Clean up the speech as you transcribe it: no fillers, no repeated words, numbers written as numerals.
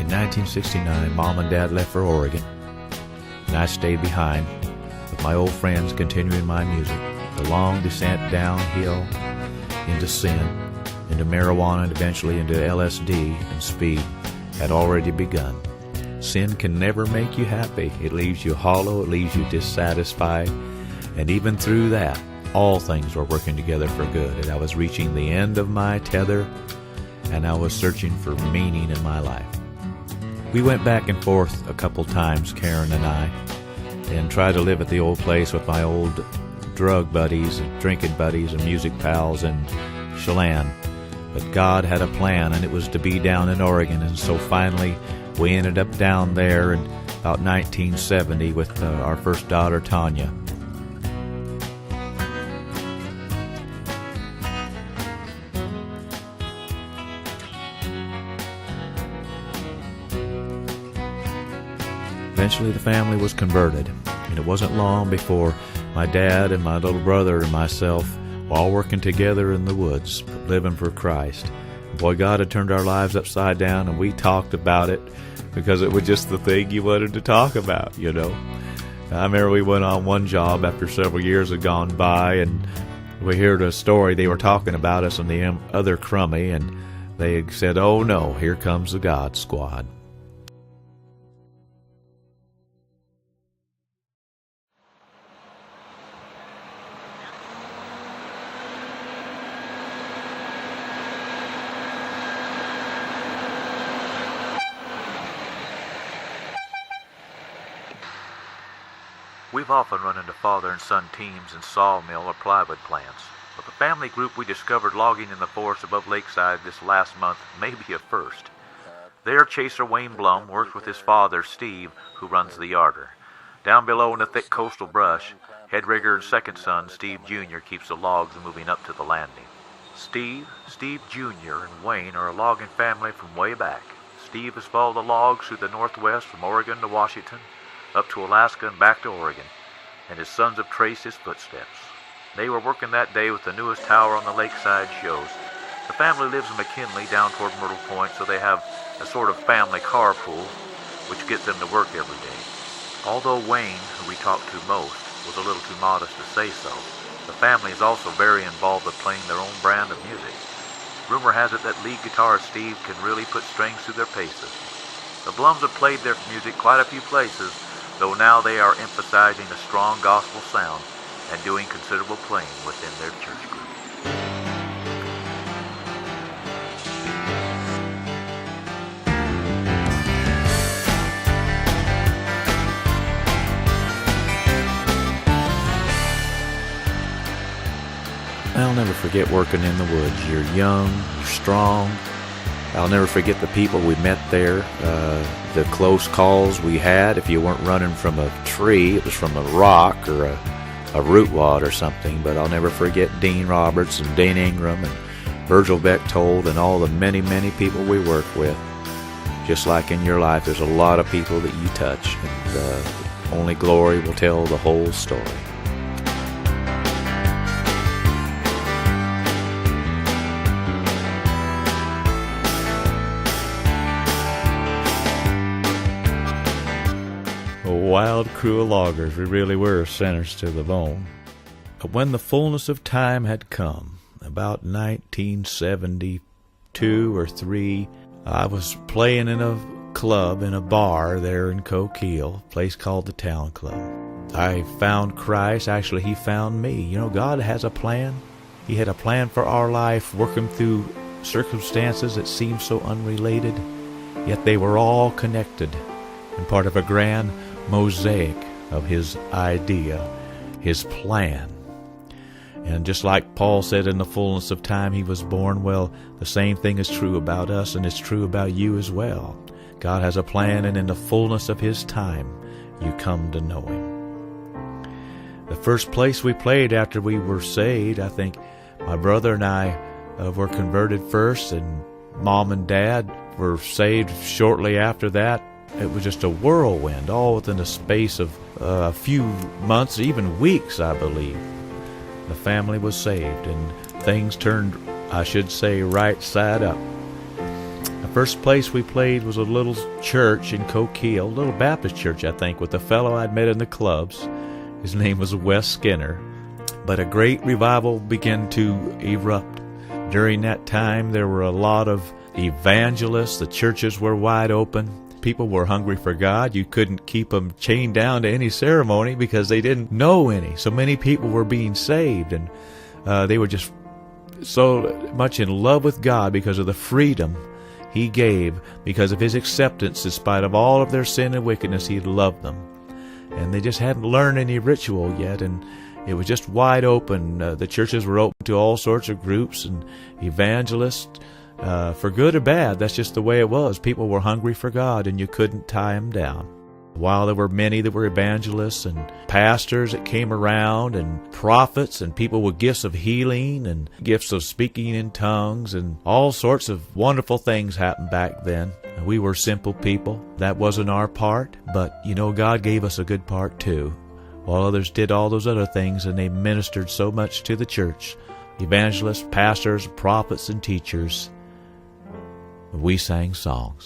In 1969, Mom and Dad left for Oregon, and I stayed behind with my old friends continuing my music. The long descent downhill into sin, into marijuana, and eventually into LSD and speed had already begun. Sin can never make you happy. It leaves you hollow, it leaves you dissatisfied, and even through that, all things were working together for good. And I was reaching the end of my tether, and I was searching for meaning in my life. We went back and forth a couple times, Karen and I, and tried to live at the old place with my old drug buddies, drinking buddies, and music pals in Chelan. But God had a plan, and it was to be down in Oregon, and so finally we ended up down there in about 1970 with our first daughter, Tanya. Eventually the family was converted, and it wasn't long before my dad and my little brother and myself were all working together in the woods, living for Christ. Boy, God had turned our lives upside down, and we talked about it because it was just the thing you wanted to talk about, you know. I remember we went on one job after several years had gone by, and we heard a story. They were talking about us and the other crummy, and they said, "Oh no, here comes the God Squad." We've often run into father and son teams in sawmill or plywood plants, but the family group we discovered logging in the forest above Lakeside this last month may be a first. There, Chaser Wayne Blum works with his father, Steve, who runs the yarder. Down below in the thick coastal brush, head rigger and second son, Steve Jr., keeps the logs moving up to the landing. Steve Jr., and Wayne are a logging family from way back. Steve has followed the logs through the Northwest from Oregon to Washington, up to Alaska and back to Oregon, and his sons have traced his footsteps. They were working that day with the newest tower on the lakeside shows. The family lives in McKinley down toward Myrtle Point, so they have a sort of family carpool, which gets them to work every day. Although Wayne, who we talked to most, was a little too modest to say so, the family is also very involved with playing their own brand of music. Rumor has it that lead guitarist Steve can really put strings through their paces. The Blums have played their music quite a few places, though now they are emphasizing a strong gospel sound and doing considerable playing within their church group. I'll never forget working in the woods. You're young, you're strong. I'll never forget the people we met there, the close calls we had. If you weren't running from a tree, it was from a rock or a root wad or something. But I'll never forget Dean Roberts and Dane Ingram and Virgil Bechtold and all the many, many people we work with. Just like in your life, there's a lot of people that you touch, and only glory will tell the whole story. Wild crew of loggers, we really were sinners to the bone. But when the fullness of time had come, about 1972 or 3, I was playing in a club, in a bar there in Coquille, a place called the Town Club. I found Christ. Actually, he found me. You know, God has a plan. He had a plan for our life, working through circumstances that seemed so unrelated, yet they were all connected and part of a grand mosaic of his idea, his plan. And just like Paul said, in the fullness of time he was born, well, the same thing is true about us, and it's true about you as well. God has a plan, and in the fullness of his time, you come to know him. The first place we played after we were saved, I think my brother and I were converted first, and Mom and Dad were saved shortly after that. It was just a whirlwind, all within the space of a few months, even weeks, I believe. The family was saved, and things turned, I should say, right side up. First place we played was a little church in Coquille, a little Baptist church, I think, with a fellow I'd met in the clubs. His name was Wes Skinner. But a great revival began to erupt. During that time, there were a lot of evangelists. The churches were wide open. People were hungry for God. You couldn't keep them chained down to any ceremony because they didn't know any. So many people were being saved, and they were just so much in love with God because of the freedom He gave, because of His acceptance. In spite of all of their sin and wickedness, He loved them. And they just hadn't learned any ritual yet, and it was just wide open. The churches were open to all sorts of groups and evangelists, for good or bad. That's just the way it was. People were hungry for God, and you couldn't tie them down. While there were many that were evangelists and pastors that came around, and prophets and people with gifts of healing and gifts of speaking in tongues, and all sorts of wonderful things happened back then. We were simple people. That wasn't our part, but God gave us a good part too. While others did all those other things, and they ministered so much to the church, evangelists, pastors, prophets, and teachers, we sang songs.